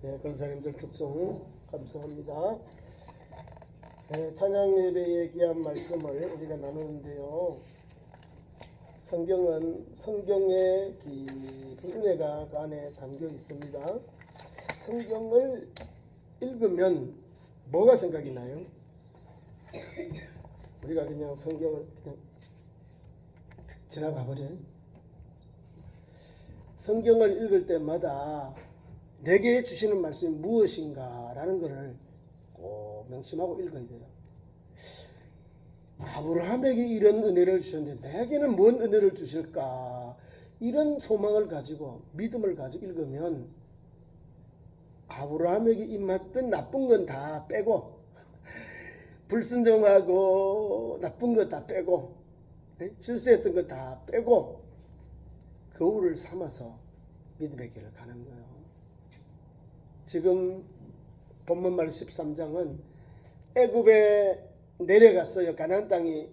네, 권사님들 특송 감사합니다. 네, 찬양 예배에 귀한 말씀을 우리가 나누는데요. 성경은 성경의 깊은 은혜가 그 안에 담겨 있습니다. 성경을 읽으면 뭐가 생각이 나요? 우리가 그냥 성경을 그냥 지나가 버려요. 성경을 읽을 때마다 내게 주시는 말씀이 무엇인가 라는 것을 꼭 명심하고 읽어야 돼요. 아브라함에게 이런 은혜를 주셨는데 내게는 뭔 은혜를 주실까, 이런 소망을 가지고 믿음을 가지고 읽으면 아브라함에게 임했던 나쁜 건 다 빼고, 불순종하고 나쁜 거 다 빼고, 실수했던 거 다 빼고 거울을 삼아서 믿음의 길을 가는 거예요. 지금 본문말 13장은 애굽에 내려갔어요. 가나안 땅이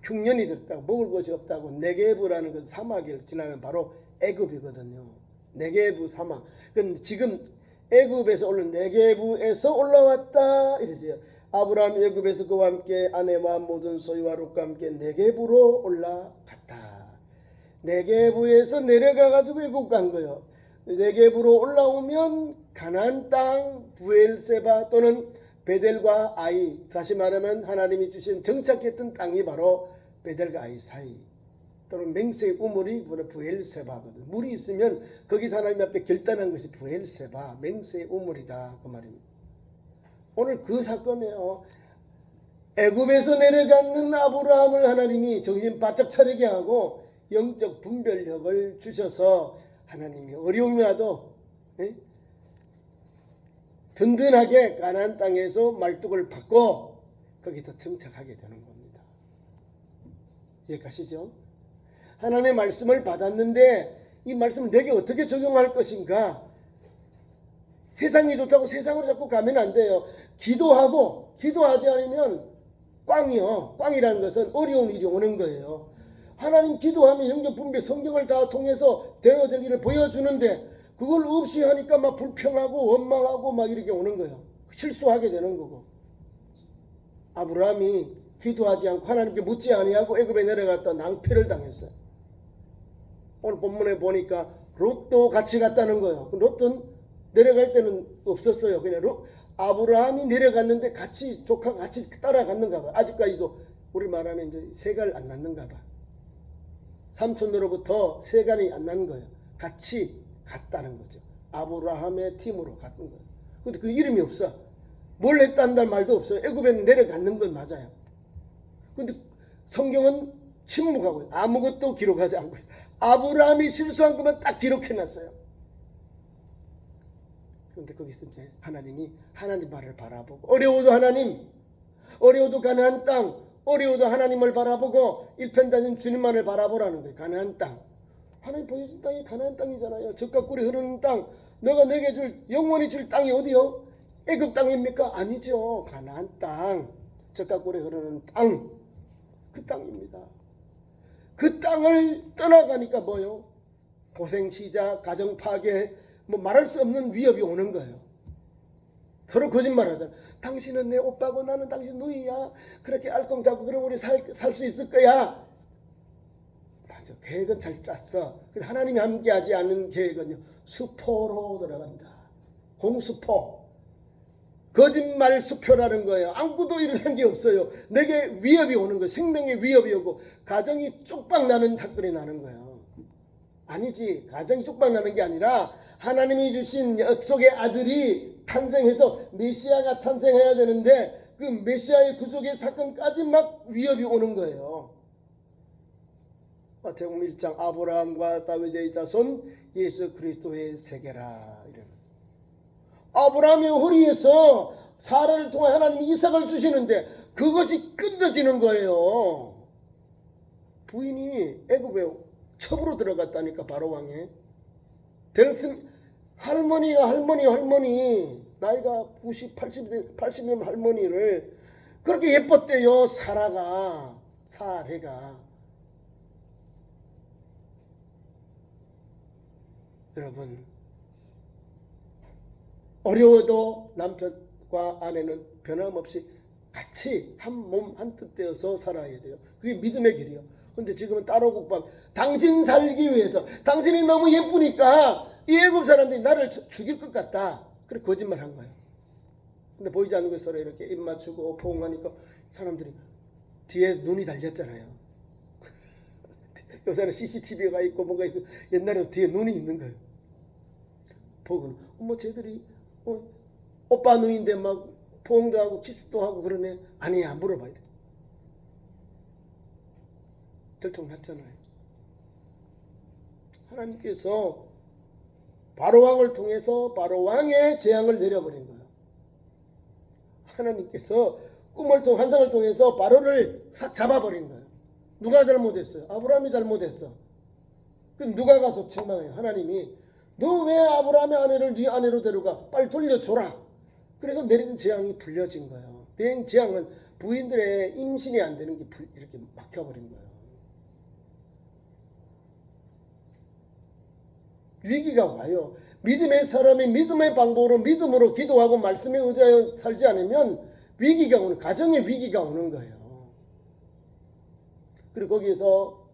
흉년이 들었다고, 먹을 것이 없다고. 네게부라는 그 사막을 지나면 바로 애굽이거든요. 네게부 사막. 근데 지금 애굽에서 올라 네게부에서 올라왔다 이러지요. 아브라함 애굽에서 그와 함께 아내와 모든 소유와 롯과 함께 네게부로 올라갔다. 네게부에서 내려가 가지고 애굽 간 거예요. 네게부로 올라오면 가나안 땅 브엘세바 또는 베델과 아이, 다시 말하면 하나님이 주신 정착했던 땅이 바로 베델과 아이 사이, 또는 맹세의 우물이 브엘세바거든. 물이 있으면 거기서 하나님 앞에 결단한 것이 브엘세바, 맹세의 우물이다 그 말입니다. 오늘 그 사건이에요. 애굽에서 내려가는 아브라함을 하나님이 정신 바짝 차리게 하고 영적 분별력을 주셔서 하나님이 어려움이 와도 든든하게 가나안 땅에서 말뚝을 받고 거기서 정착하게 되는 겁니다. 이해가시죠? 하나님의 말씀을 받았는데 이 말씀을 내게 어떻게 적용할 것인가? 세상이 좋다고 세상으로 자꾸 가면 안 돼요. 기도하지 않으면 꽝이요. 꽝이라는 것은 어려운 일이 오는 거예요. 하나님 기도하면 영적 분별, 성경을 다 통해서 되어질 일을 보여주는데 그걸 없이 하니까 막 불평하고 원망하고 막 이렇게 오는 거예요. 실수하게 되는 거고. 아브라함이 기도하지 않고 하나님께 묻지 아니하고 애굽에 내려갔다 낭패를 당했어요. 오늘 본문에 보니까 롯도 같이 갔다는 거예요. 롯은 내려갈 때는 없었어요. 그냥 아브라함이 내려갔는데 같이 조카가 같이 따라갔는가 봐. 아직까지도 우리 말하면 이제 세갈 안 낳는가 봐. 삼촌으로부터 세간이 안 난 거예요. 같이 갔다는 거죠. 아브라함의 팀으로 갔던 거예요. 근데 그 이름이 없어. 뭘 했다는 말도 없어요. 애굽에 내려갔는 건 맞아요. 근데 성경은 침묵하고 있어요. 아무것도 기록하지 않고 있어요. 아브라함이 실수한 것만 딱 기록해놨어요. 그런데 거기서 이제 하나님이 하나님 말을 바라보고, 어려워도 하나님, 어려워도 가나안 땅, 어려워도 하나님을 바라보고 일편단심 주님만을 바라보라는 거예요. 가나안 땅, 하나님 보여준 땅이 가나안 땅이잖아요. 젖과 꿀이 흐르는 땅, 너가 내게 줄 영원히 줄 땅이 어디요? 애굽 땅입니까? 아니죠. 가나안 땅, 젖과 꿀이 흐르는 땅, 그 땅입니다. 그 땅을 떠나가니까 뭐요? 고생, 시작, 가정 파괴, 뭐 말할 수 없는 위협이 오는 거예요. 서로 거짓말하잖아. 당신은 내 오빠고 나는 당신 누이야. 그렇게 알콩달콩 그럼 우리 살 수 있을 거야. 맞아. 계획은 잘 짰어. 근데 하나님이 함께하지 않는 계획은요, 수포로 들어간다. 공수포. 거짓말 수표라는 거예요. 아무것도 일어난 게 없어요. 내게 위협이 오는 거예요. 생명의 위협이 오고 가정이 쪽박 나는 사건이 나는 거예요. 아니지. 가정이 쪽박 나는 게 아니라 하나님이 주신 약속의 아들이 탄생해서 메시아가 탄생해야 되는데 그 메시아의 구속의 사건까지 막 위협이 오는 거예요. 마태복음 1장 아브라함과 다윗의 자손 예수 그리스도의 세계라. 이런. 아브라함의 허리에서 사라를 통해 하나님이 이삭을 주시는데 그것이 끊어지는 거예요. 부인이 애굽에 첩으로 들어갔다니까, 바로 왕에. 할머니 나이가 90, 80이면 할머니를 그렇게 예뻤대요. 사라가. 여러분, 어려워도 남편과 아내는 변함없이 같이 한 몸 한 뜻 되어서 살아야 돼요. 그게 믿음의 길이요. 근데 지금은 따로 국밥. 당신 살기 위해서, 당신이 너무 예쁘니까 이 애굽 사람들이 나를 죽일 것 같다. 그래 거짓말 한 거예요. 근데 보이지 않는 거 서로 이렇게 입 맞추고 포옹하니까 사람들이 뒤에 눈이 달렸잖아요. 요새는 CCTV가 있고 뭔가 있고 옛날에는 뒤에 눈이 있는 거예요. 보고는 어머 쟤들이 오빠 누인데 막 포옹도 하고 키스도 하고 그러네. 아니야 물어봐야 돼. 들통났잖아요. 하나님께서 바로왕을 통해서 바로왕의 재앙을 내려버린 거예요. 하나님께서 꿈을 통해 환상을 통해서 바로를 싹 잡아버린 거예요. 누가 잘못했어요? 아브라함이 잘못했어. 그럼 누가 가서 책망해요? 하나님이 너 왜 아브라함의 아내를 네 아내로 데려가? 빨리 돌려줘라. 그래서 내리는 재앙이 불려진 거예요. 대행 재앙은 부인들의 임신이 안 되는 게 이렇게 막혀버린 거예요. 위기가 와요. 믿음의 사람이 믿음의 방법으로 믿음으로 기도하고 말씀에 의지하여 살지 않으면 위기가 오는, 가정의 위기가 오는 거예요. 그리고 거기에서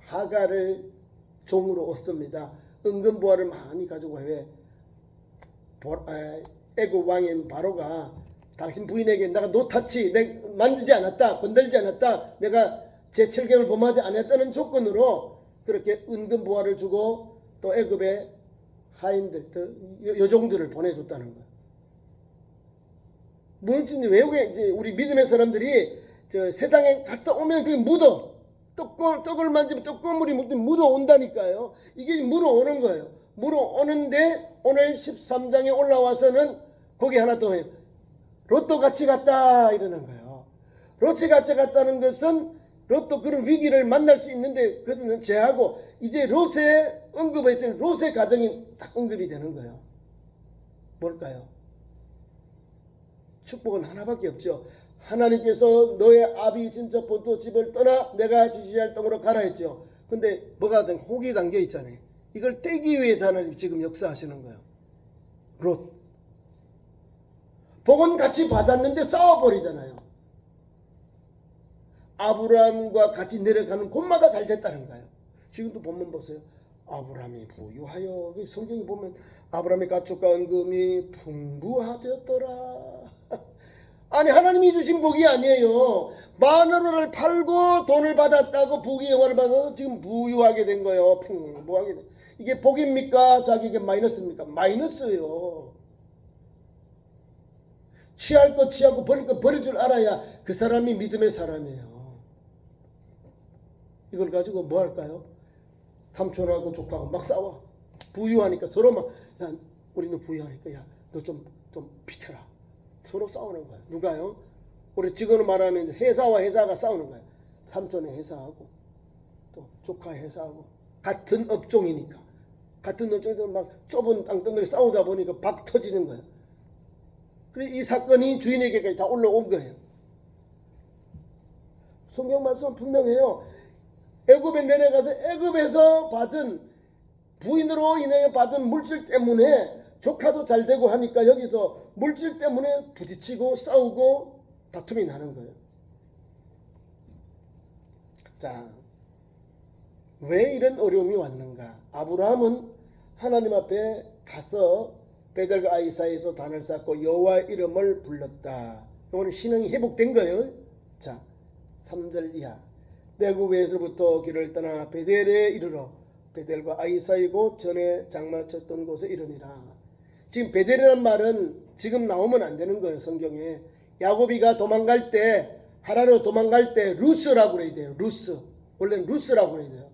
하갈을 종으로 얻습니다. 은근보화를 많이 가지고 왜 애굽 왕인 바로가 당신 부인에게 내가 노타치 만지지 않았다, 건들지 않았다, 내가 제7계명을 범하지 않았다는 조건으로 그렇게 은근보화를 주고 또 애굽의 하인들, 여종들을 보내줬다는 거예요. 물질이 외국에 이제 우리 믿음의 사람들이 저 세상에 갔다 오면 그게 묻어. 떡을 만지면 떡고물이 묻어 온다니까요. 이게 묻어 오는 거예요. 묻어 오는데 오늘 13장에 올라와서는 거기 하나 더 해요. 로또 같이 갔다 이러는 거예요. 로또 같이 갔다는 것은 로또 그런 위기를 만날 수 있는데 그것은 제하고 이제 롯의 언급에 있으면 롯의 가정이 딱 언급이 되는 거예요. 뭘까요? 축복은 하나밖에 없죠. 하나님께서 너의 아비 진짜 본토 집을 떠나 내가 지시할 땅으로 가라 했죠. 근데 뭐가 든 혹이 담겨 있잖아요. 이걸 떼기 위해서 하나님 지금 역사하시는 거예요. 롯. 복은 같이 받았는데 싸워버리잖아요. 아브라함과 같이 내려가는 곳마다 잘 됐다는 거예요. 지금도 본문 보세요. 아브라함이 부유하여, 성경에 보면 아브라함의 가축과 은금이 풍부하였더라. 아니 하나님이 주신 복이 아니에요. 마누라를 팔고 돈을 받았다고 부귀 영화를 받아서 지금 부유하게 된 거예요. 풍부하게 된. 이게 복입니까? 자기에게 마이너스입니까? 마이너스예요. 취할 것 취하고 버릴 것 버릴 줄 알아야 그 사람이 믿음의 사람이에요. 이걸 가지고 뭐 할까요? 삼촌하고 조카하고 막 싸워. 부유하니까 서로 막, 야, 우리는 부유하니까, 야, 너 좀 비켜라. 서로 싸우는 거예요. 누가요? 우리 지금으로 말하면 회사와 회사가 싸우는 거예요. 삼촌의 회사하고 또 조카 회사하고 같은 업종이니까 같은 업종에서 막 좁은 땅덩어리 싸우다 보니까 박 터지는 거예요. 그래서 이 사건이 주인에게까지 다 올라온 거예요. 성경 말씀은 분명해요. 애굽에 내려가서 애굽에서 받은 부인으로 인해 받은 물질 때문에 조카도 잘 되고 하니까 여기서 물질 때문에 부딪히고 싸우고 다툼이 나는 거예요. 자, 왜 이런 어려움이 왔는가? 아브라함은 하나님 앞에 가서 베델과 아이 사이에서 단을 쌓고 여호와 이름을 불렀다. 이거는 신앙이 회복된 거예요. 자, 3절 이하. 내굽에서부터 길을 떠나 베델에 이르러 베델과 아이 사이고 전에 장마쳤던 곳에 이르니라. 지금 베델이라는 말은 지금 나오면 안 되는 거예요. 성경에. 야곱이가 도망갈 때 하라로 도망갈 때 루스라고 그래야 돼요. 루스. 원래는 루스라고 그래야 돼요.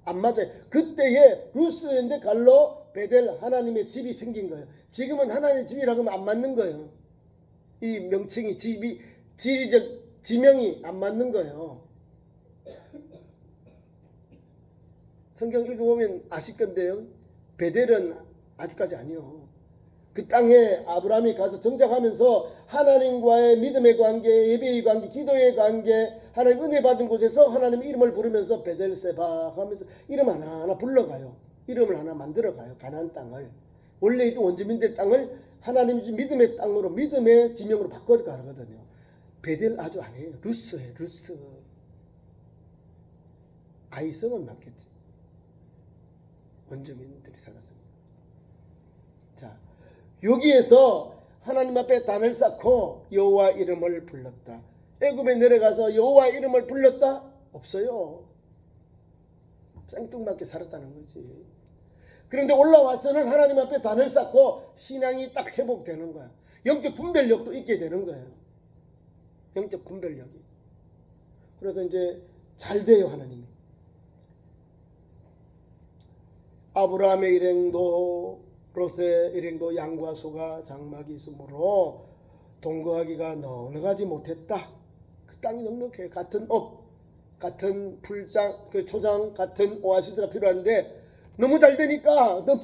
안 맞아요. 그때에 루스인데 갈로 베델 하나님의 집이 생긴 거예요. 지금은 하나님의 집이라고 하면 안 맞는 거예요. 이 명칭이 집이 지리적 지명이 안 맞는 거예요. 성경 읽어보면 아실 건데요. 베델은 아직까지 아니요. 그 땅에 아브라함이 가서 정착하면서 하나님과의 믿음의 관계, 예배의 관계, 기도의 관계, 하나님 은혜 받은 곳에서 하나님의 이름을 부르면서 베델세바 하면서 이름 하나하나 불러가요. 이름을 하나 만들어가요. 가나안 땅을. 원래 있던 원주민들 땅을 하나님이 준 믿음의 땅으로 믿음의 지명으로 바꿔가거든요. 베델 아주 아니에요. 루스예요. 루스. 아이성은 맞겠지. 원주민들이 살았습니다. 자, 여기에서 하나님 앞에 단을 쌓고 여호와 이름을 불렀다. 애굽에 내려가서 여호와 이름을 불렀다? 없어요. 생뚱맞게 살았다는 거지. 그런데 올라와서는 하나님 앞에 단을 쌓고 신앙이 딱 회복되는 거야. 영적 분별력도 있게 되는 거예요. 영적 분별력이. 그래서 이제 잘 돼요, 하나님이. 아브라함의 일행도 롯의 일행도 양과 소가 장막이 있으므로 동거하기가 넉넉하지 못했다. 그 땅이 넉넉해. 같은 업, 같은 풀장, 그 초장, 같은 오아시스가 필요한데 너무 잘 되니까 너무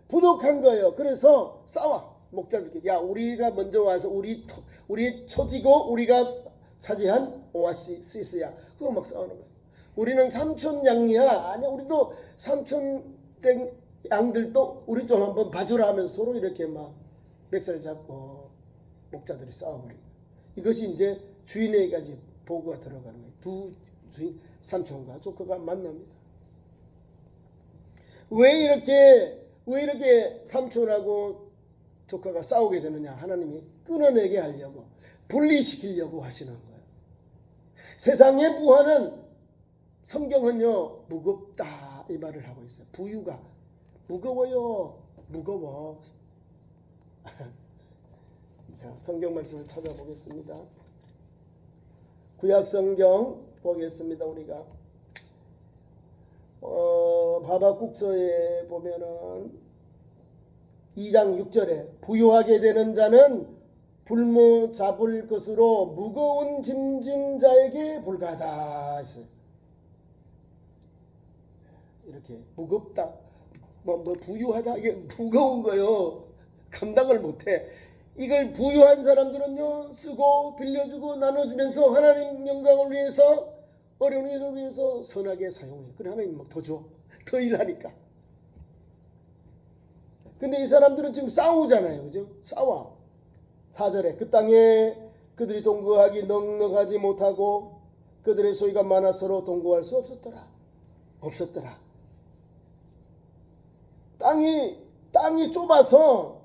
부족한 거예요. 그래서 싸워. 목자들끼리. 야, 우리가 먼저 와서 우리 초지고 우리가 차지한 오아시스야. 그거 막 싸우는 거예요. 우리는 삼촌 양이야. 아니야, 우리도 삼촌 땡 양들도 우리 좀 한번 봐주라 하면서 서로 이렇게 막 멱살 잡고 목자들이 싸워버리고. 이것이 이제 주인에게까지 보고가 들어가는 거예요. 두 주인, 삼촌과 조카가 만납니다. 왜 이렇게 삼촌하고 조카가 싸우게 되느냐? 하나님이 끊어내게 하려고, 분리시키려고 하시는 거예요. 세상의 부하는, 성경은요, 무겁다 이 말을 하고 있어요. 부유가 무거워요. 무거워. 자, 성경 말씀을 찾아보겠습니다. 구약 성경 보겠습니다. 우리가 하박국서에 보면은 2장 6절에 부유하게 되는 자는 불모 잡을 것으로 무거운 짐진 자에게 불가하다 했어요. 이렇게 무겁다, 뭐 부유하다, 이게 무거운 거요. 감당을 못해. 이걸 부유한 사람들은요, 쓰고 빌려주고 나눠주면서 하나님 영광을 위해서, 어려운 일을 위해서 선하게 사용해. 그래, 하나님 막 더 줘. 더 일하니까. 근데 이 사람들은 지금 싸우잖아요. 그죠? 싸워. 4절에 그 땅에 그들이 동거하기 넉넉하지 못하고 그들의 소유가 많아 서로 동거할 수 없었더라. 없었더라. 땅이 좁아서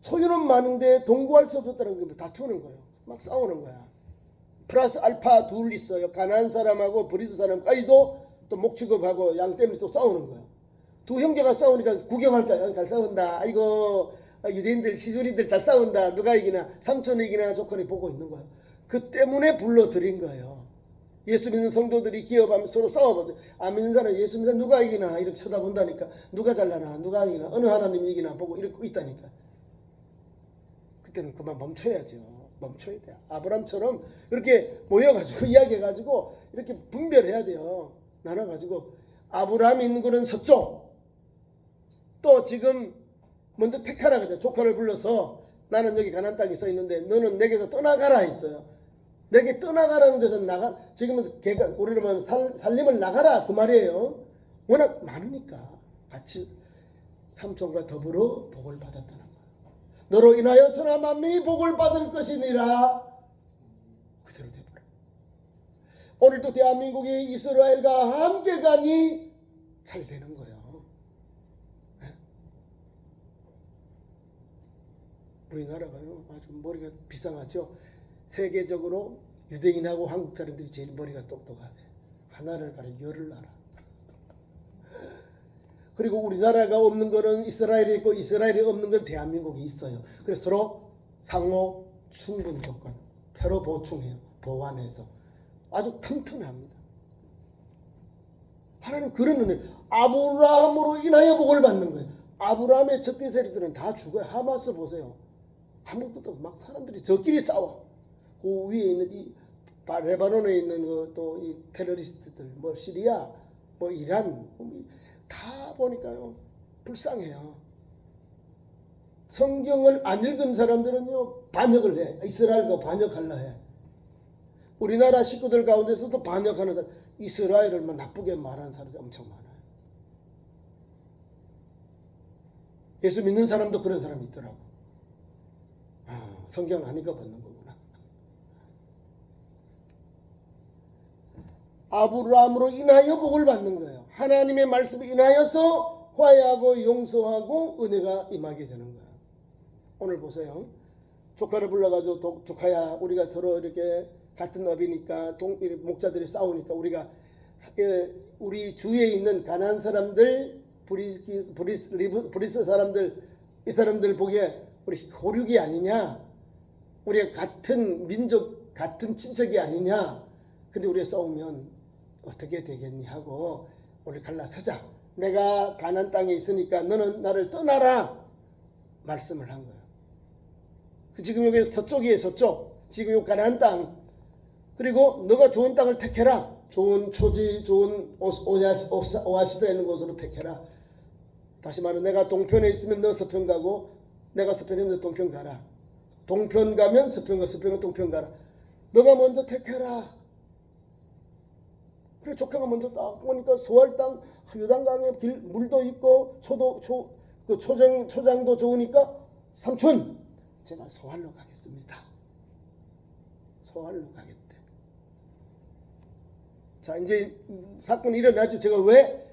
소유는 많은데 동거할 수 없었다는 걸 다투는 거예요. 막 싸우는 거야. 플러스 알파 둘 있어요. 가나안 사람하고 브리스 사람까지도 또 목축업하고 양 때문에 또 싸우는 거예요. 두 형제가 싸우니까 구경할까? 잘 싸운다. 아이고, 유대인들, 시주리들 잘 싸운다. 누가 이기나? 삼촌이 이기나? 조건이 보고 있는 거예요. 그 때문에 불러들인 거예요. 예수 믿는 성도들이 기업하면 서로 싸워보세요. 안 믿는 사람 예수 믿는 사람 누가 이기나? 이렇게 쳐다본다니까. 누가 잘나나? 누가 이기나? 어느 하나님이 이기나? 보고 이렇게 있다니까. 그때는 그만 멈춰야죠. 멈춰야 돼요. 아브람처럼 이렇게 모여가지고 이야기해가지고 이렇게 분별해야 돼요. 나눠가지고 아브람이 있는 거는 서쪽. 또 지금 먼저 택하라 그러죠. 조카를 불러서 나는 여기 가나안 땅에 써 있는데 너는 내게서 떠나가라 했어요. 내게 떠나가라는 것은 지금은 걔가 우리로 말하면 살림을 나가라 그 말이에요. 워낙 많으니까 같이 삼촌과 더불어 복을 받았다는 거예요. 너로 인하여 천하 만민이 복을 받을 것이니라. 그대로 되버려. 오늘도 대한민국이 이스라엘과 함께 가니 잘 되는 거예요. 네? 우리나라가요 아주 머리가 비상하죠. 세계적으로 유대인하고 한국 사람들이 제일 머리가 똑똑하대. 하나를 가려 열을 알아. 그리고 우리나라가 없는 거는 이스라엘이 있고 이스라엘이 없는 건 대한민국이 있어요. 그래서 서로 상호 충분 조건 서로 보충해요. 보완해서 아주 튼튼합니다. 하나님 그런 은혜. 아브라함으로 인하여 복을 받는 거예요. 아브라함의 적대 세력들은 다 죽어요. 하마스 보세요. 아무것도 막 사람들이 저끼리 싸워. 그 위에 있는 이 레바논에 있는 또 이 테러리스트들, 뭐 시리아, 뭐 이란, 다 보니까요 불쌍해요. 성경을 안 읽은 사람들은요 반역을 해. 이스라엘과 반역하려 해. 우리나라 식구들 가운데서도 반역하는 사람, 이스라엘을 나쁘게 말하는 사람들이 엄청 많아요. 예수 믿는 사람도 그런 사람이 있더라고. 성경 안 읽어봤는 거구나. 아브라함으로 인하여 복을 받는 거예요. 하나님의 말씀을 인하여서 화해하고 용서하고 은혜가 임하게 되는 거예요. 오늘 보세요. 조카를 불러가지고 조카야 우리가 서로 이렇게 같은 업이니까 목자들이 싸우니까 우리가 우리 주위에 있는 가난한 사람들 브리스 사람들 이 사람들 보기에 우리 호륙이 아니냐, 우리가 같은 민족 같은 친척이 아니냐, 근데 우리가 싸우면 어떻게 되겠니 하고 우리 갈라서자. 내가 가나안 땅에 있으니까 너는 나를 떠나라 말씀을 한 거예요. 지금 여기 서쪽이에요. 서쪽. 지금 요 가나안 땅. 그리고 너가 좋은 땅을 택해라. 좋은 초지, 좋은 오아시스가 있는 곳으로 택해라. 다시 말해 내가 동편에 있으면 너 서편 가고 내가 서편에 있으면 너 동편 가라. 동편 가면 서편 가, 서편 가면 동편 가라. 너가 먼저 택해라. 그래 조카가 먼저 딱 보니까 소할 땅, 요단강에 물도 있고 초장도 좋으니까 삼촌 제가 소할로 가겠습니다. 소할로 가겠대. 자 이제 사건이 일어나죠. 제가 왜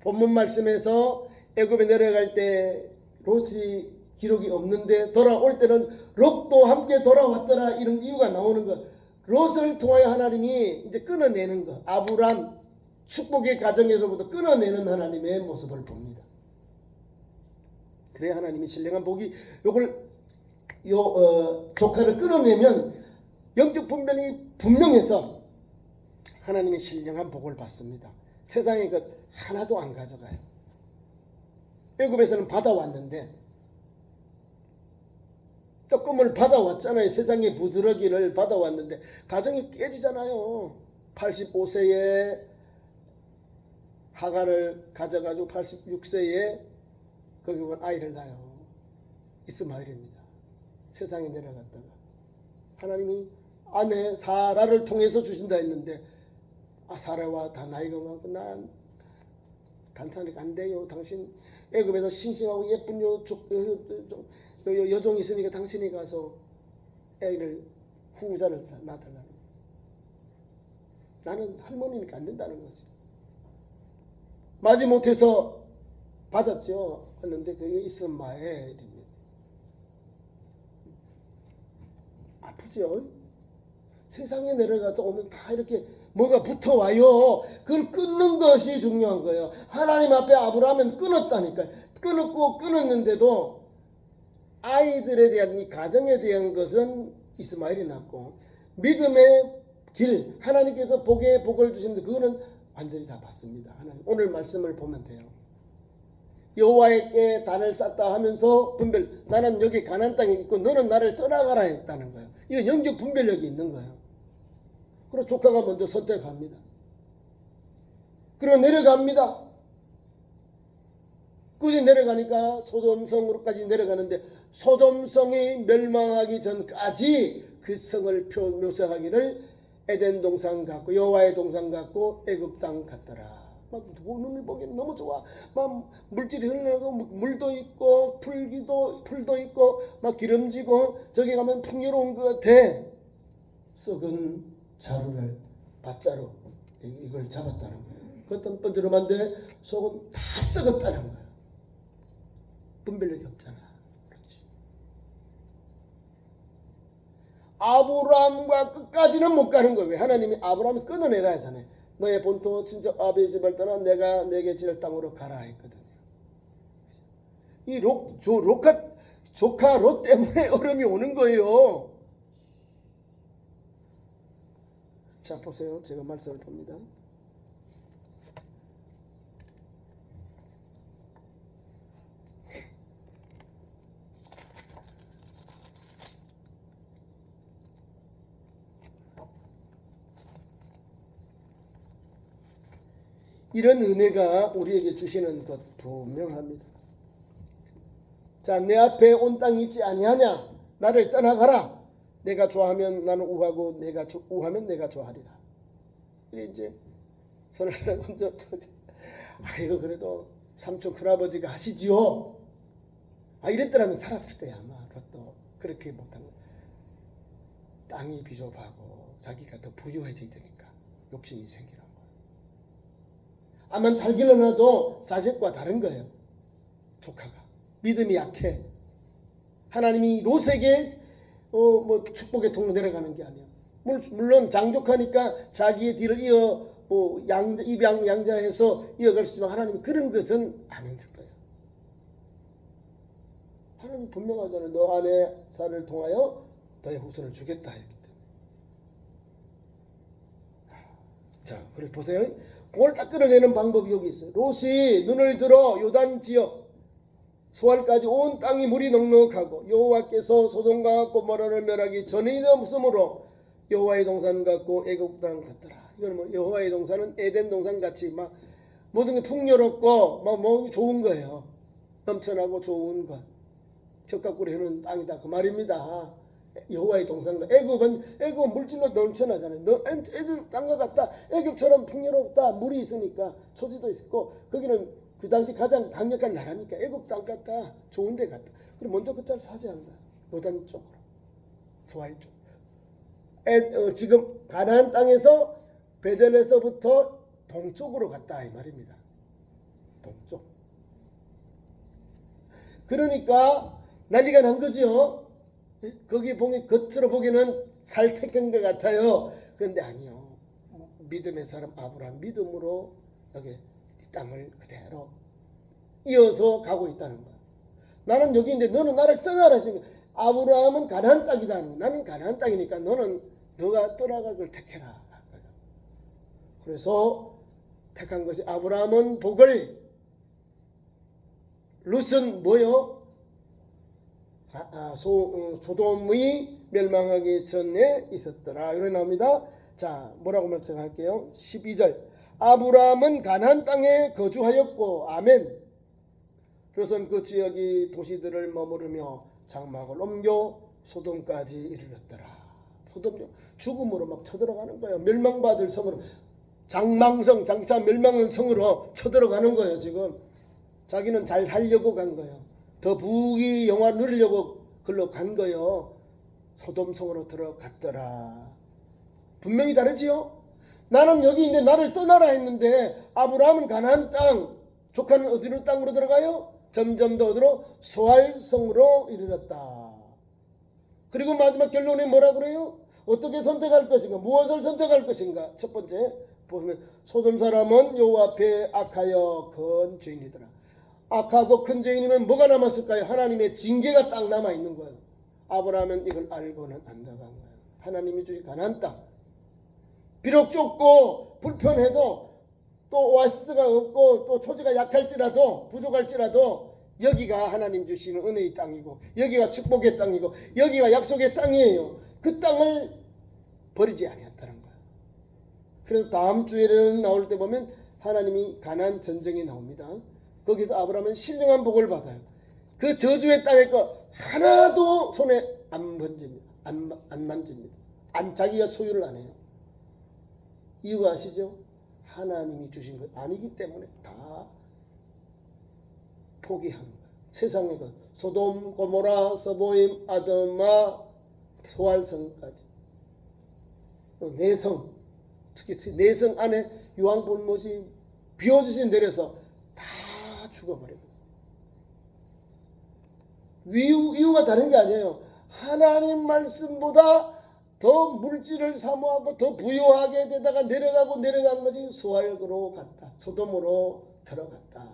본문 말씀에서 애굽에 내려갈 때 롯이 기록이 없는데 돌아올 때는 롯도 함께 돌아왔더라 이런 이유가 나오는 거. 롯을 통하여 하나님이 이제 끊어내는 거. 아브람 축복의 가정에서부터 끊어내는 하나님의 모습을 봅니다. 그래 하나님이 신령한 복이 요걸 조카를 끊어내면 영적 분별이 분명해서 하나님의 신령한 복을 받습니다. 세상에 것 하나도 안 가져가요. 애굽에서는 받아왔는데 떡금을 받아왔잖아요. 세상의 부드러기를 받아왔는데 가정이 깨지잖아요. 85세에 하가를 가져가지고 86세에 거기 보면 아이를 낳아요. 이스마엘입니다. 세상에 내려갔다가 하나님이 아내 사라를 통해서 주신다 했는데 사라와 다 나이가 많고 난 단산이 안 돼요. 당신 애굽에서 싱싱하고 예쁜 여종이 있으니까 당신이 가서 애를 후자를 낳아달라는 거예요. 나는 할머니니까 안 된다는 거지. 마지못해서 받았죠. 그런데 그게 이스마엘입니다. 아프죠. 세상에 내려가서 오면 다 이렇게 뭐가 붙어와요. 그걸 끊는 것이 중요한 거예요. 하나님 앞에 아브라함은 끊었다니까요. 끊었는데도 아이들에 대한 이 가정에 대한 것은 이스마엘이 낳고 믿음의 길 하나님께서 복을 주시는데 그거는 완전히 다 받습니다. 하나님 오늘 말씀을 보면 돼요. 여호와에게 단을 쌓다 하면서 분별 나는 여기 가나안 땅에 있고 너는 나를 떠나가라 했다는 거예요. 이건 영적 분별력이 있는 거예요. 그리고 조카가 먼저 선택합니다. 그리고 내려갑니다. 굳이 내려가니까 소돔성으로까지 내려가는데 소돔성이 멸망하기 전까지 그 성을 묘사하기를 에덴 동산 같고 여호와의 동산 같고 애굽 땅 같더라. 막 눈을 보기엔 너무 좋아. 막 물질이 흘러나고 물도 있고 풀도 있고 막 기름지고 저기 가면 풍요로운 것 같아. 썩은 자루를 밭자루 이걸 잡았다는 거예요. 겉은 번지름한데 속은 다 썩었다는 거예요. 분별력이 없잖아. 그렇지. 아브라함과 끝까지는 못 가는 거예요. 왜? 하나님이 아브라함이 끊어내라 하잖아요. 너의 본토 친척 아비의 집을 떠나 내가 내게 지을 땅으로 가라 했거든요. 이 조카 롯 때문에 어려움이 오는 거예요. 자 보세요. 제가 말씀을 봅니다. 이런 은혜가 우리에게 주시는 것 분명합니다. 자, 내 앞에 온 땅이 있지 아니하냐? 나를 떠나가라. 내가 좋아하면 나는 우하고 내가 우하면 내가 좋아하리라. 이제 선을 먼저 아이고 그래도 삼촌 큰아버지가 하시지요. 이랬더라면 살았을 거야 아마. 그것도 그렇게 못한 거. 땅이 비좁하고 자기가 더 부유해지니까 욕심이 생기는 거예요. 아마 잘 길러놔도 자식과 다른 거예요. 조카가 믿음이 약해. 하나님이 롯에게 뭐 축복의 통로 내려가는 게 아니야. 물론 장족하니까 자기의 뒤를 이어 입양 양자해서 이어갈 수 있지만 하나님이 그런 것은 안 했을 거예요. 하나님 분명하잖아요. 너 아내 살을 통하여 너의 후손을 주겠다 했기 때문에. 자, 그래 보세요. 그걸 딱 끌어내는 방법이 여기 있어요. 롯이 눈을 들어 요단 지역 수알까지 온 땅이 물이 넉넉하고 여호와께서 소돔과 고모라를 멸하기 전이 없으므로 여호와의 동산 같고 애굽 땅 같더라. 이거는 뭐 여호와의 동산은 에덴 동산 같이 막 모든 게 풍요롭고 뭐 좋은 거예요. 넘쳐나고 좋은 것. 적각구리 해놓은 땅이다 그 말입니다. 여호와의 동산과 애굽은 물질로 넘쳐나잖아요. 애굽 땅과 같다. 애굽처럼 풍요롭다. 물이 있으니까 초지도 있고 거기는 그 당시 가장 강력한 나라니까 애굽 땅 같다. 좋은 데 같다. 그리고 먼저 그 짤을 차지한 거야. 요단 쪽으로. 소알 쪽. 지금 가나안 땅에서 베델에서부터 동쪽으로 갔다 이 말입니다. 동쪽. 그러니까 난리가 난 거죠. 거기 보기 겉으로 보기는 잘 택한 것 같아요. 그런데 아니요. 믿음의 사람 아브라함 믿음으로 여기 이 땅을 그대로 이어서 가고 있다는 거야. 나는 여기 있는데 너는 나를 떠나라 했으니까 아브라함은 가나안 땅이다. 나는 가나안 땅이니까 너가 떠나갈 걸 택해라. 그래서 택한 것이 아브라함은 복을 룻은 뭐요? 소돔이 멸망하기 전에 있었더라. 이렇게 나옵니다. 자, 뭐라고 말씀할게요? 12절. 아브라함은 가나안 땅에 거주하였고, 아멘. 그래서 그 지역이 도시들을 머무르며 장막을 옮겨 소돔까지 이르렀더라. 소돔 죽음으로 막 쳐들어가는 거예요. 멸망받을 성으로. 장망성, 장차 멸망의 성으로 쳐들어가는 거예요. 지금 자기는 잘 살려고 간 거예요. 더 부귀 영화 누리려고 글로 간 거예요. 소돔성으로 들어갔더라. 분명히 다르지요. 나는 여기 있는데 나를 떠나라 했는데 아브라함은 가나안 땅, 조카는 어디로 땅으로 들어가요? 점점 더 어디로? 소알성으로 이르렀다. 그리고 마지막 결론에 뭐라 그래요? 어떻게 선택할 것인가? 무엇을 선택할 것인가? 첫 번째 보면 소돔 사람은 여호와 앞에 악하여 큰 죄인이더라. 악하고 큰 죄인이면 뭐가 남았을까요? 하나님의 징계가 딱 남아있는 거예요. 아브라함은 이걸 알고는 안 들어간 거예요. 하나님이 주신 가나안 땅. 비록 좁고 불편해도 또 오아시스가 없고 또 초지가 약할지라도 부족할지라도 여기가 하나님 주시는 은혜의 땅이고 여기가 축복의 땅이고 여기가 약속의 땅이에요. 그 땅을 버리지 아니었다는 거예요. 그래서 다음 주에는 나올 때 보면 하나님이 가나안 전쟁이 나옵니다. 거기서 아브라함은 신령한 복을 받아요. 그 저주의 땅의 거 하나도 손에 안 만집니다. 안 만집니다. 자기가 소유를 안 해요. 이유가 아시죠? 하나님이 주신 것 아니기 때문에 다 포기한 거예요. 세상의 것, 소돔, 고모라, 서보임, 아드마, 소알성까지. 내성, 특히 내성 안에 유황불못이 비워주신 데려서 다 죽어버리거든요. 이유가 다른 게 아니에요. 하나님 말씀보다 더 물질을 사모하고 더 부유하게 되다가 내려간 것이 소알으로 갔다. 소돔으로 들어갔다.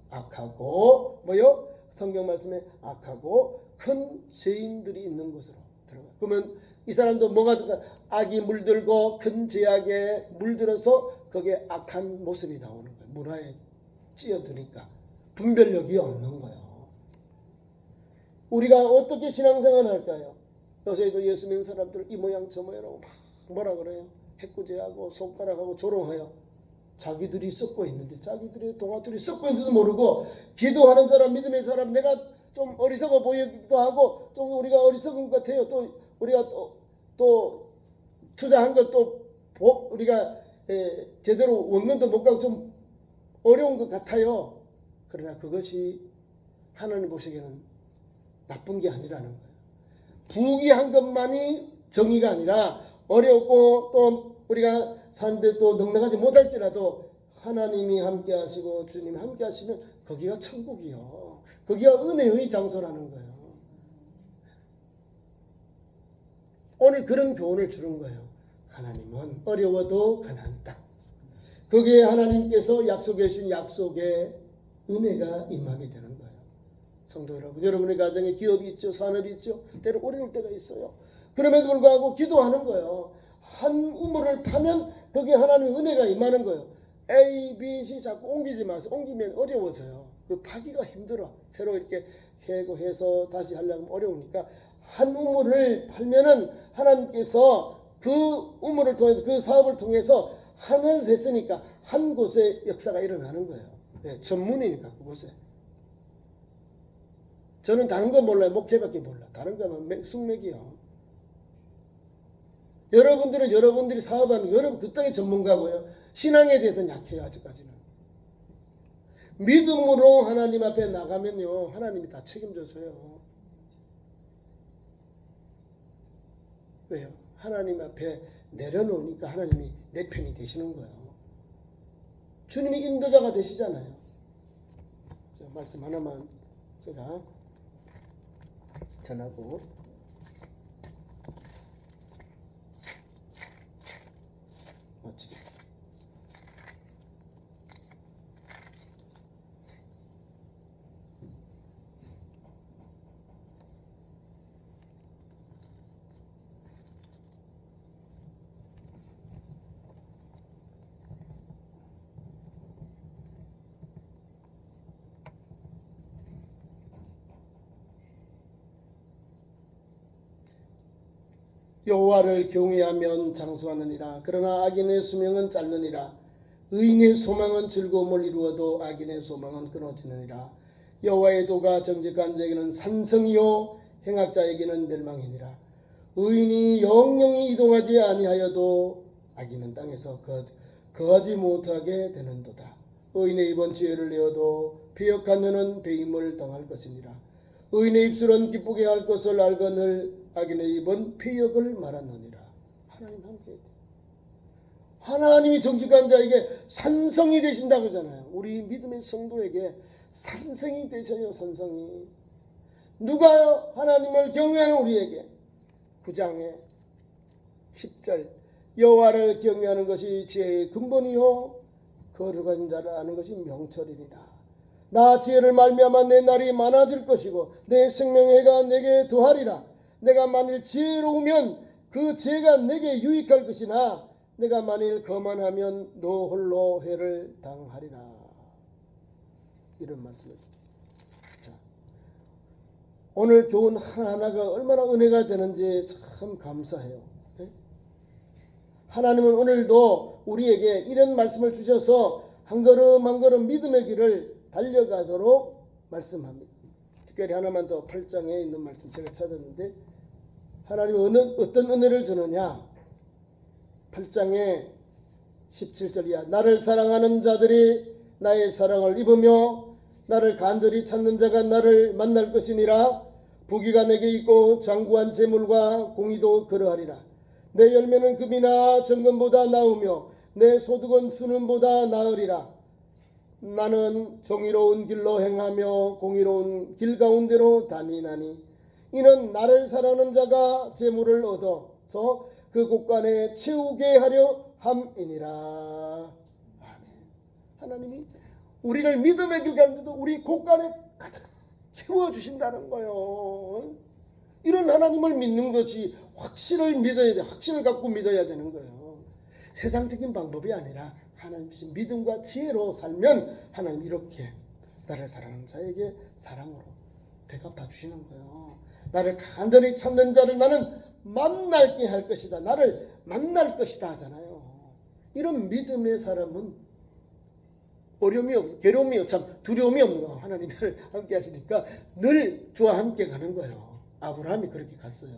악하고 뭐요? 성경 말씀에 악하고 큰 죄인들이 있는 곳으로 들어가. 그러면 이 사람도 뭐가 들어가? 악이 물들고 큰 죄악에 물들어서 거기에 악한 모습이 나오는 거예요. 문화에 찌어드니까 분별력이 없는 거예요. 우리가 어떻게 신앙생활 할까요? 요새도 예수 믿는 사람들 이 모양 저 모양이라고 막 뭐라 그래요? 해꾸지하고 손가락하고 조롱해요. 자기들이 썩고 있는데 자기들의 동아들이 썩고 있는지도 모르고 기도하는 사람 믿음의 사람 내가 좀 어리석어 보이기도 하고 좀 우리가 어리석은 것 같아요. 또 우리가 또 투자한 것도 우리가 제대로 원금도 못 가고 좀 어려운 것 같아요. 그러나 그것이 하나님 보시기에는 나쁜 게 아니라는 거예요. 부귀한 것만이 정의가 아니라 어렵고 또 우리가 사는데 또 넉넉하지 못할지라도 하나님이 함께 하시고 주님이 함께 하시면 거기가 천국이요. 거기가 은혜의 장소라는 거예요. 오늘 그런 교훈을 주는 거예요. 하나님은 어려워도 가나안 땅. 거기에 하나님께서 약속해 주신 약속의 은혜가 임하게 되는 거예요. 성도 여러분, 여러분의 가정에 기업이 있죠, 산업이 있죠. 때로 어려울 때가 있어요. 그럼에도 불구하고 기도하는 거예요. 한 우물을 파면 거기에 하나님의 은혜가 임하는 거예요. A, B, C 자꾸 옮기지 마세요. 옮기면 어려워져요. 그 파기가 힘들어. 새로 이렇게 캐고 해서 다시 하려면 어려우니까 한 우물을 팔면은 하나님께서 그 우물을 통해서 그 사업을 통해서 하늘을 셌으니까 한 곳에 역사가 일어나는 거예요. 네, 전문이니까 그곳에. 저는 다른 건 몰라요. 목회밖에 몰라. 다른 거는 숙맥이요. 여러분들은 여러분들이 사업하는 여러분 그 땅의 전문가고요. 신앙에 대해서는 약해요. 아직까지는. 믿음으로 하나님 앞에 나가면요. 하나님이 다 책임져 줘요. 왜요? 하나님 앞에 내려놓으니까 하나님이 내 편이 되시는 거예요. 주님이 인도자가 되시잖아요. 말씀 하나만 제가 전하고 마치겠습니다. 여호와를 경외하면 장수하느니라. 그러나 악인의 수명은 짧느니라. 의인의 소망은 즐거움을 이루어도 악인의 소망은 끊어지느니라. 여호와의 도가 정직한 자에게는 산성이요 행악자에게는 멸망이니라. 의인이 영영이 이동하지 아니하여도 악인은 땅에서 거하지 못하게 되는도다. 의인의 입은 죄를 내어도 배역한 자는 배임을 당할 것이니라. 의인의 입술은 기쁘게 할 것을 알거늘 악인의 입은 폐역을 말하느니라. 하나님 함께. 하나님이 정직한 자에게 산성이 되신다고 하잖아요. 우리 믿음의 성도에게 산성이 되셔요. 산성이. 누가요? 하나님을 경외하는 우리에게. 9장에 10절 여호와를 경외하는 것이 지혜의 근본이요 거룩한 자를 아는 것이 명철이니라. 나 지혜를 말미암아 내 날이 많아질 것이고 내 생명해가 내게 더하리라. 내가 만일 지혜로우면 그 지혜가 내게 유익할 것이나 내가 만일 거만하면 너 홀로 해를 당하리라. 이런 말씀을 줍니다. 자, 오늘 교훈 하나하나가 얼마나 은혜가 되는지 참 감사해요. 하나님은 오늘도 우리에게 이런 말씀을 주셔서 한 걸음 한 걸음 믿음의 길을 달려가도록 말씀합니다. 특별히 하나만 더 8장에 있는 말씀 제가 찾았는데 하나님은 어떤 은혜를 주느냐. 8장에 17절이야. 나를 사랑하는 자들이 나의 사랑을 입으며 나를 간절히 찾는 자가 나를 만날 것이니라. 부귀가 내게 있고 장구한 재물과 공의도 그러하리라. 내 열매는 금이나 정금보다 나으며 내 소득은 수는보다 나으리라. 나는 정의로운 길로 행하며 공의로운 길 가운데로 다니나니 이는 나를 사랑하는 자가 재물을 얻어서 그 곳간에 채우게 하려 함이니라. 아멘. 하나님이 우리를 믿음의 길게 하는데도 우리 곳간에 가득 채워주신다는 거예요. 이런 하나님을 믿는 것이 확신을 믿어야 돼. 확신을 갖고 믿어야 되는 거예요. 세상적인 방법이 아니라 하나님 주신 믿음과 지혜로 살면 하나님 이렇게 나를 사랑하는 자에게 사랑으로 되갚아 주시는 거예요. 나를 간절히 찾는 자를 나는 만날게 할 것이다. 나를 만날 것이다 하잖아요. 이런 믿음의 사람은 어려움이 없어, 괴로움이 없어, 참 두려움이 없는 거예요. 하나님 나를 함께 하시니까 늘 주와 함께 가는 거예요. 아브라함이 그렇게 갔어요.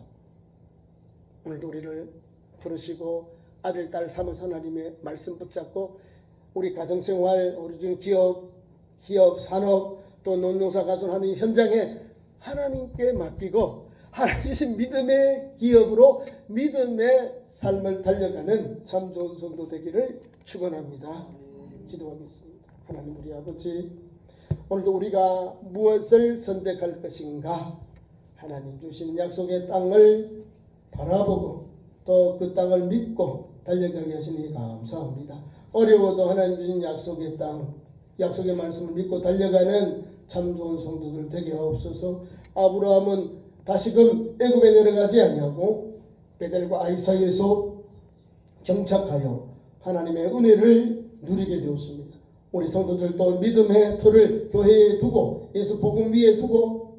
오늘도 우리를 부르시고 아들, 딸 삼은 하나님의 말씀 붙잡고 우리 가정생활, 우리 지금 기업, 산업, 또 농사 가서 하는 현장에 하나님께 맡기고 하나님 주신 믿음의 기업으로 믿음의 삶을 달려가는 참 좋은 성도 되기를 축원합니다. 기도하겠습니다. 하나님 우리 아버지, 오늘도 우리가 무엇을 선택할 것인가, 하나님 주신 약속의 땅을 바라보고 또 그 땅을 믿고 달려가게 하시니 감사합니다. 어려워도 하나님 주신 약속의 땅, 약속의 말씀을 믿고 달려가는 참 좋은 성도들 되게 하옵소서. 아브라함은 다시금 애굽에 내려가지 아니하고 베델과 아이 사이에서 정착하여 하나님의 은혜를 누리게 되었습니다. 우리 성도들도 믿음의 터를 교회에 두고 예수 복음 위에 두고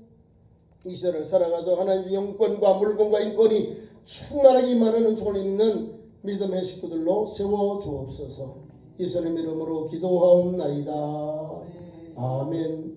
이 시대를 살아가서 하나님의 영권과 물권과 인권이 충만하게 임하는 종을 입는 믿음의 식구들로 세워 주옵소서. 예수님의 이름으로 기도하옵나이다. 아멘.